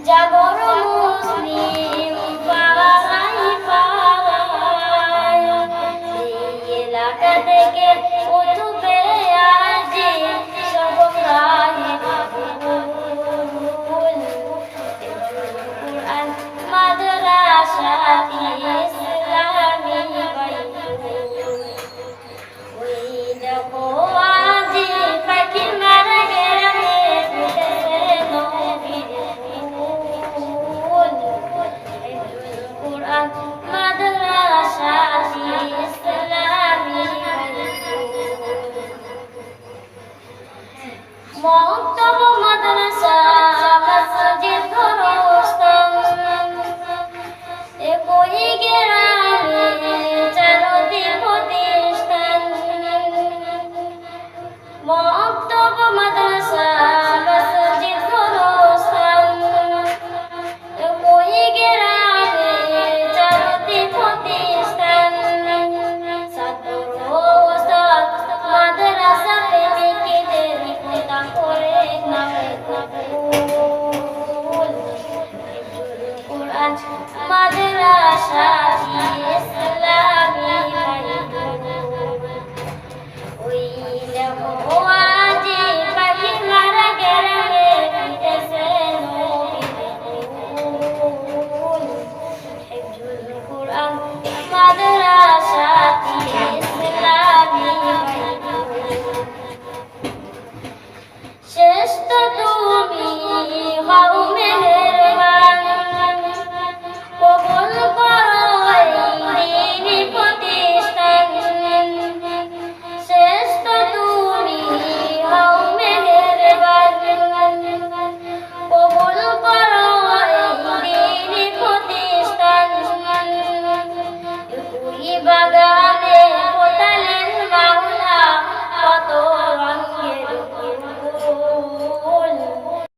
জাগর মুসলিম পাড়ায় পাড়ায় এই এলাকা থেকে উঠবে আজি সব প্রায় কুরআন মাদ্রাসা ইসলামী বাইতুল ওই দেখো আজি পাখি মারা গেলে ফুটেছে নবীর ফুল কুরআন মাদ্রাসা ইসলামী মক্তব মাদ্রাসা মসজিদ গোরস্থান একই গ্রামে চারদিক প্রতিষ্ঠান মক্তব মাদ্রাসা মসজিদ গোরস্থান একই গ্রামে চারদিক প্রতিষ্ঠান ছাত্র ওস্তাদ মাদ্রাসা প্রেমিকদের পিতা করে নামে কবুল কুরআন মাদ্রাসা